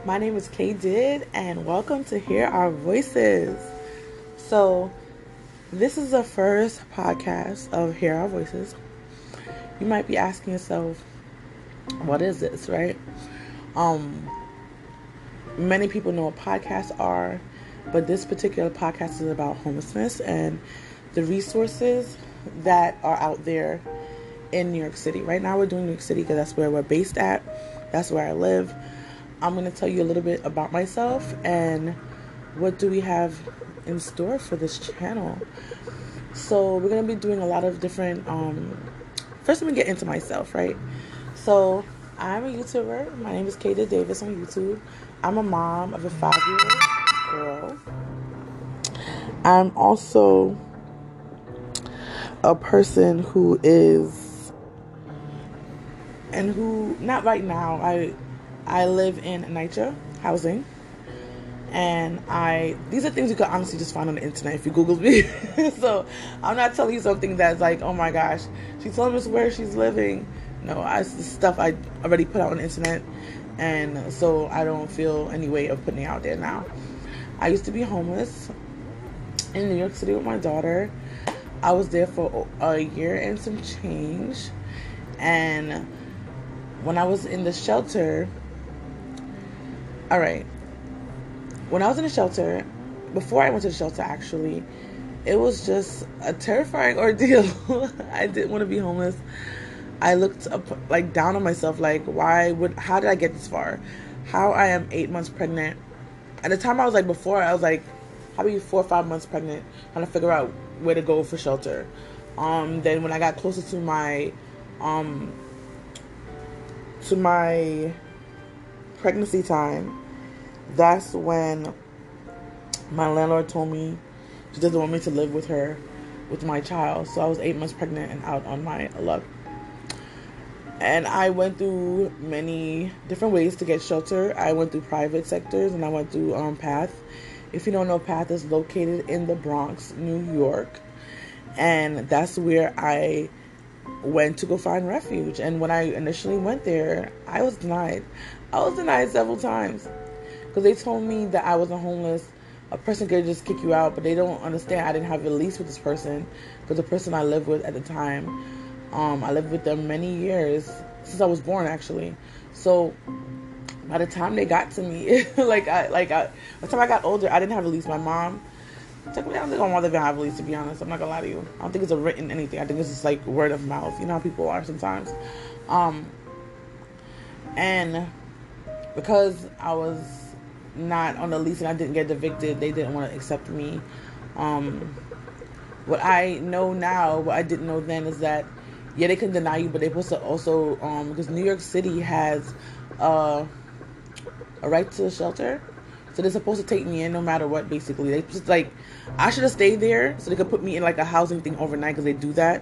My name is Kay Did, and welcome to Hear Our Voices. So, this is the first podcast of Hear Our Voices. You might be asking yourself, what is this, right? Um, Many people know what podcasts are, but this particular podcast is about homelessness and the resources that are out there in New York City. Right now, we're doing New York City because that's where we're based at. That's where I live. I'm going to tell you a little bit about myself and what do we have in store for this channel. So we're going to be doing a lot of different, first let me get into myself, right? So I'm a YouTuber. My name is Kata Davis on YouTube. I'm a mom of a 5-year-old girl. I'm also a person who is, and who, not right now, I live in Nychearourvoices housing, and these are things you could honestly just find on the internet if you Google me. So I'm not telling you something that's like, oh my gosh, she's telling us where she's living. No, it's the stuff I already put out on the internet, and so I don't feel any way of putting it out there now. I used to be homeless in New York City with my daughter. I was there for a year and some change, and when I was in the shelter, all right. When I was in the shelter, before I went to the shelter, actually, it was just a terrifying ordeal. I didn't want to be homeless. I looked up, down on myself, how did I get this far? How I am 8 months pregnant. At the time I was probably 4 or 5 months pregnant, trying to figure out where to go for shelter. Then when I got closer to my pregnancy time, that's when my landlord told me she doesn't want me to live with her, with my child. So I was 8 months pregnant and out on my luck. And I went through many different ways to get shelter. I went through private sectors, and I went through PATH. If you don't know, PATH is located in the Bronx, New York. And that's where I went to go find refuge. And when I initially went there, I was denied. I was denied several times, because they told me that I wasn't homeless. A person could just kick you out, but they don't understand I didn't have a lease with this person, because the person I lived with at the time, I lived with them many years, since I was born, actually. So by the time they got to me, by the time I got older, I didn't have a lease. My mom took me. I don't think my mother even have a lease, to be honest. I'm not gonna lie to you. I don't think it's a written anything. I think it's just like word of mouth. You know how people are sometimes. And because I was not on the lease and I didn't get evicted, they didn't want to accept me. What I know now, what I didn't know then, is that they can deny you, but they're supposed to also, because New York City has a right to shelter, so they're supposed to take me in no matter what. Basically, they just I should have stayed there so they could put me in a housing thing overnight, because they do that.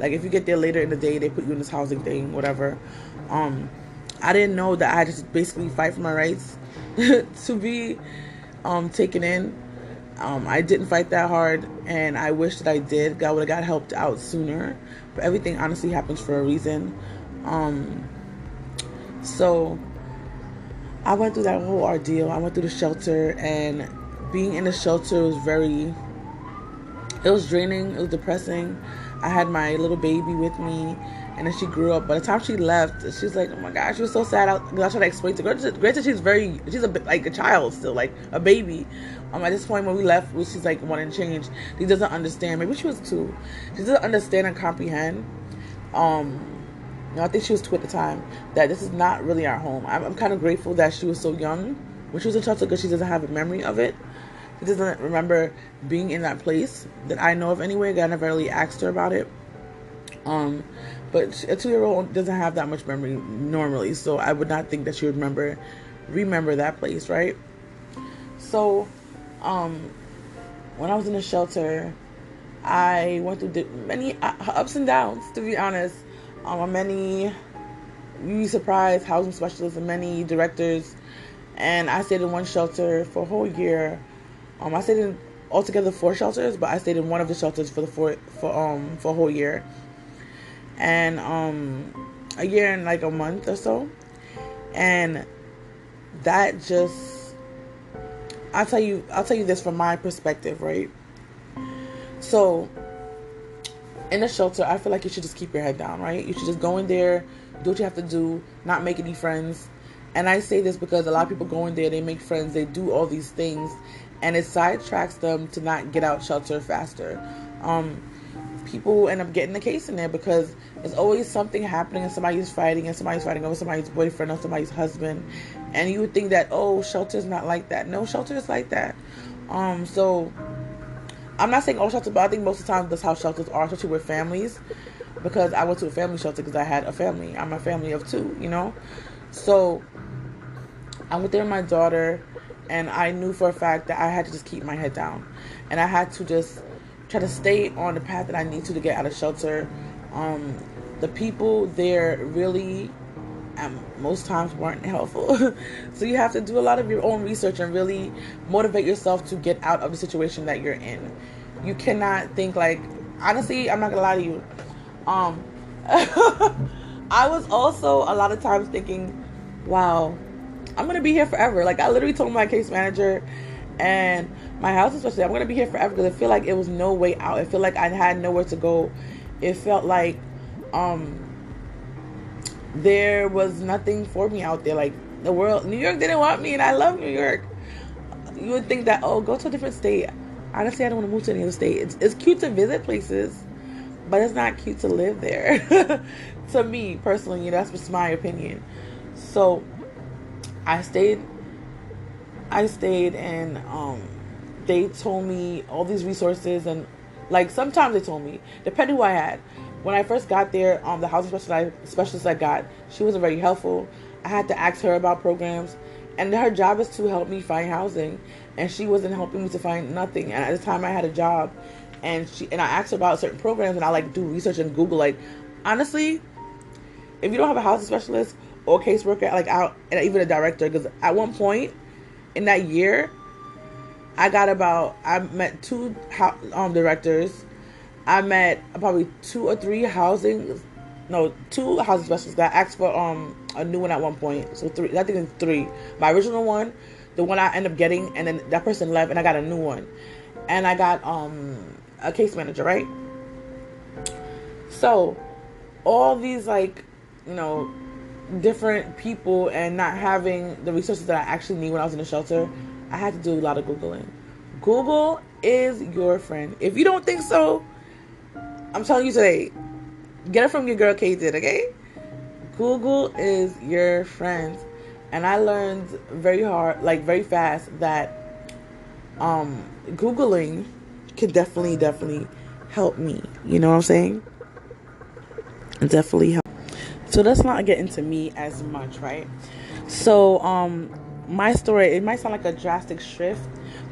If you get there later in the day, they put you in this housing thing, whatever. I didn't know that I had to basically fight for my rights to be taken in. I didn't fight that hard, and I wish that I did. God would have got helped out sooner. But everything honestly happens for a reason. So I went through that whole ordeal. I went through the shelter, and being in the shelter was it was draining. It was depressing. I had my little baby with me, and then she grew up. By the time she left, she's like, oh my gosh, she was so sad. I tried to explain to her. Granted, she's a bit like a child still, like a baby. At this point when we left, she's like one and change. She doesn't understand. Maybe she was 2. She doesn't understand and comprehend. I think she was 2 at the time. That this is not really our home. I'm kind of grateful that she was so young when she was in shelter, because she doesn't have a memory of it. She doesn't remember being in that place that I know of anyway. I never really asked her about it. But a 2-year-old doesn't have that much memory normally, so I would not think that she would remember that place, right? So, when I was in the shelter, I went through many ups and downs, to be honest. Many, you'd be surprised, housing specialists and many directors, and I stayed in one shelter for a whole year. I stayed in altogether 4 shelters, but I stayed in one of the shelters for a whole year. And a year and a month or so. And that just, I'll tell you this from my perspective, right? So in a shelter, I feel like you should just keep your head down, right? You should just go in there, do what you have to do, not make any friends. And I say this because a lot of people go in there, they make friends, they do all these things, and it sidetracks them to not get out shelter faster. People end up getting the case in there because there's always something happening, and somebody's fighting over somebody's boyfriend or somebody's husband. And you would think that, oh, shelter's not like that. No, shelter is like that. So I'm not saying all shelters, but I think most of the time that's how shelters are, especially with families. Because I went to a family shelter because I had a family. I'm a family of two, you know? So I went there with my daughter, and I knew for a fact that I had to just keep my head down. And I had to just try to stay on the path that I need to get out of shelter. The people there really, most times, weren't helpful. So you have to do a lot of your own research and really motivate yourself to get out of the situation that you're in. You cannot think like, honestly, I'm not gonna lie to you. I was also a lot of times thinking, wow, I'm gonna be here forever. Like, I literally told my case manager and my house especially, I'm gonna be here forever, because I feel like it was no way out. I feel like I had nowhere to go. It felt like there was nothing for me out there. Like, the world, New York didn't want me, and I love New York. You would think that, oh, go to a different state. Honestly, I don't want to move to any other state. It's cute to visit places, but it's not cute to live there. To me personally, that's just my opinion. So I stayed and they told me all these resources, and like sometimes they told me, depending who I had. When I first got there, the housing specialist I got, she wasn't very helpful. I had to ask her about programs, and her job is to help me find housing, and she wasn't helping me to find nothing. And at the time I had a job, and I asked her about certain programs, and I like do research and Google. Like, honestly, if you don't have a housing specialist or a caseworker, like out, and even a director, because at one point in that year, I met two directors. I met probably two housing specialists. I asked for a new one at one point. So three, I think it's three. My original one, the one I ended up getting, and then that person left, and I got a new one. And I got a case manager, right? So all these, like, different people, and not having the resources that I actually need when I was in the shelter, I had to do a lot of Googling. Google is your friend. If you don't think so, I'm telling you today, get it from your girl Kay did, okay? Google is your friend. And I learned very fast, that Googling could definitely help me. You know what I'm saying? Definitely help. So let's not get into me as much, right? So my story, it might sound like a drastic shift,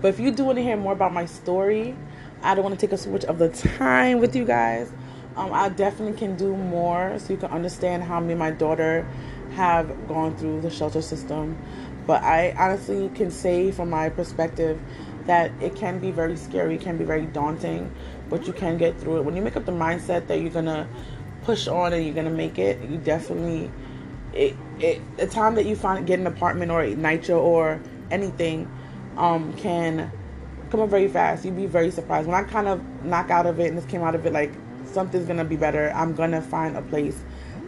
but if you do want to hear more about my story, I don't want to take up so much of the time with you guys. I definitely can do more so you can understand how me and my daughter have gone through the shelter system. But I honestly can say from my perspective that it can be very scary, it can be very daunting, but you can get through it. When you make up the mindset that you're going to push on and you're going to make it, you definitely, the time that you get an apartment or a Nychearourvoices or anything can come up very fast. You'd be very surprised. When I kind of knock out of it and just came out of it like something's going to be better, I'm going to find a place.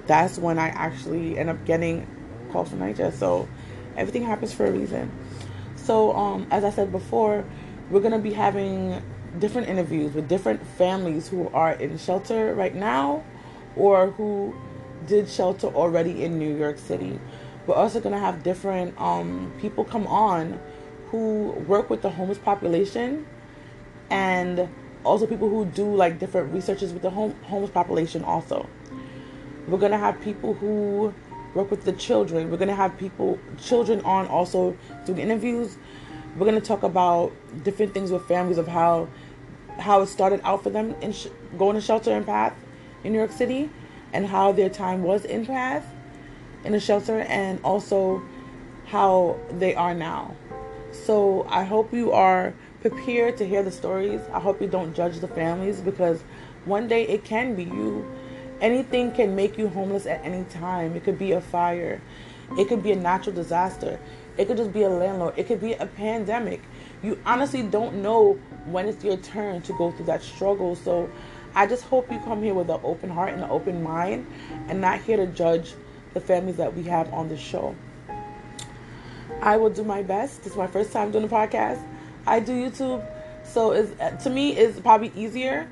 That's when I actually end up getting called for Nychearourvoices. So everything happens for a reason. So as I said before, we're going to be having different interviews with different families who are in shelter right now or who did shelter already in New York City. We're also going to have different people come on who work with the homeless population, and also people who do like different researches with the homeless population also. We're going to have people who work with the children. We're going to have children on also doing interviews. We're going to talk about different things with families of how it started out for them in going to shelter and PATH in New York City, and how their time was in PATH in the shelter, and also how they are now. So I hope you are prepared to hear the stories. I hope you don't judge the families, because one day it can be you. Anything can make you homeless at any time. It could be a fire. It could be a natural disaster. It could just be a landlord. It could be a pandemic. You honestly don't know when it's your turn to go through that struggle. So I just hope you come here with an open heart and an open mind and not here to judge the families that we have on this show. I will do my best. This is my first time doing a podcast. I do YouTube. So to me, it's probably easier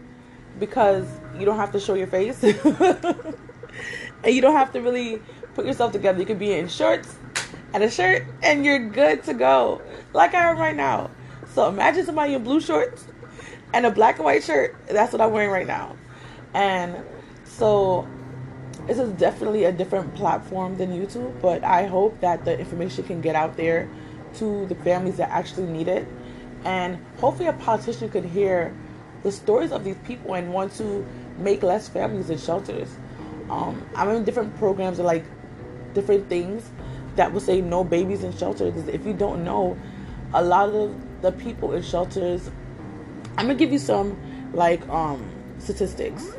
because you don't have to show your face. And you don't have to really put yourself together. You could be in shorts and a shirt and you're good to go. Like I am right now. So imagine somebody in blue shorts and a black and white shirt. That's what I'm wearing right now. And so this is definitely a different platform than YouTube, but I hope that the information can get out there to the families that actually need it. And hopefully a politician could hear the stories of these people and want to make less families in shelters. I'm in different programs and like different things that will say no babies in shelters. If you don't know, a lot of the people in shelters, I'm gonna give you some like statistics.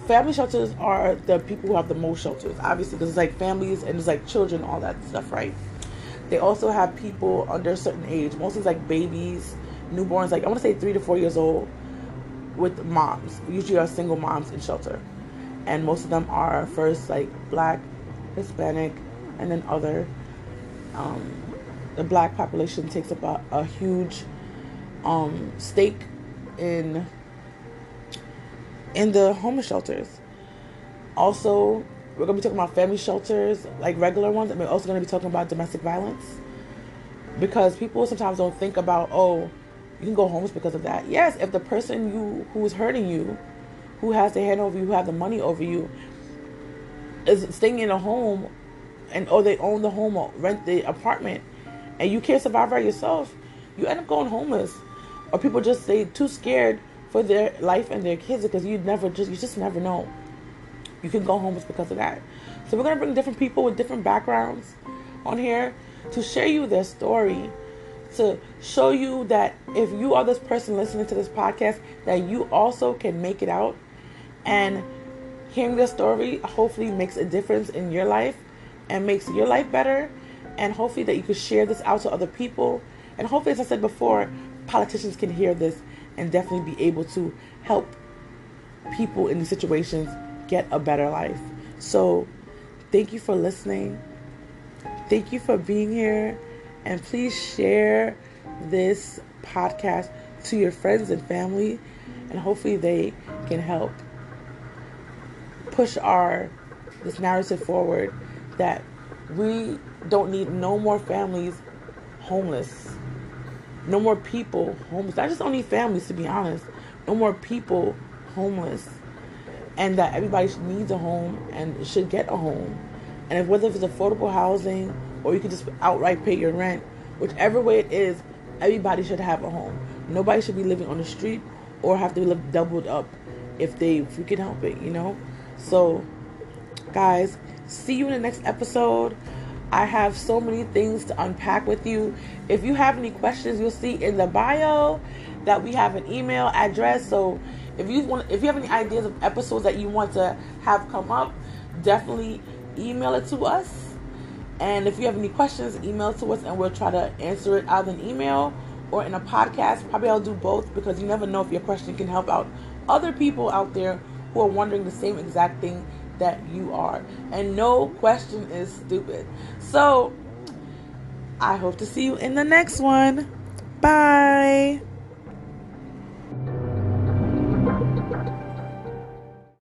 Family shelters are the people who have the most shelters, obviously, because it's like families and it's like children, all that stuff, right? They also have people under a certain age, mostly like babies, newborns, like I want to say 3 to 4 years old, with moms. Usually are single moms in shelter, and most of them are first like Black, Hispanic, and then other. The Black population takes up a huge stake in the homeless shelters. Also, we're going to be talking about family shelters, like regular ones, and we're also going to be talking about domestic violence, because people sometimes don't think about, oh, you can go homeless because of that. Yes, if the person who's hurting you, who has their hand over you, who have the money over you, is staying in a home, or they own the home or rent the apartment, and you can't survive by yourself, you end up going homeless. Or people just stay too scared for their life and their kids, because you just never know. You can go homeless because of that. So we're going to bring different people with different backgrounds on here to share you their story, to show you that if you are this person listening to this podcast, that you also can make it out. And hearing their story hopefully makes a difference in your life and makes your life better. And hopefully that you can share this out to other people. And hopefully, as I said before, politicians can hear this and definitely be able to help people in these situations get a better life. So thank you for listening. Thank you for being here. And please share this podcast to your friends and family. And hopefully they can help push this narrative forward that we don't need no more families homeless. No more people homeless. Not just only families, to be honest. No more people homeless. And that everybody needs a home and should get a home. And whether it's affordable housing or you can just outright pay your rent, whichever way it is, everybody should have a home. Nobody should be living on the street or have to live doubled up if we can help it, you know? So, guys, see you in the next episode. I have so many things to unpack with you. If you have any questions, you'll see in the bio that we have an email address. So if you have any ideas of episodes that you want to have come up, definitely email it to us. And if you have any questions, email it to us and we'll try to answer it either in email or in a podcast. Probably I'll do both, because you never know if your question can help out other people out there who are wondering the same exact thing that you are. And no question is stupid. So I hope to see you in the next one. Bye.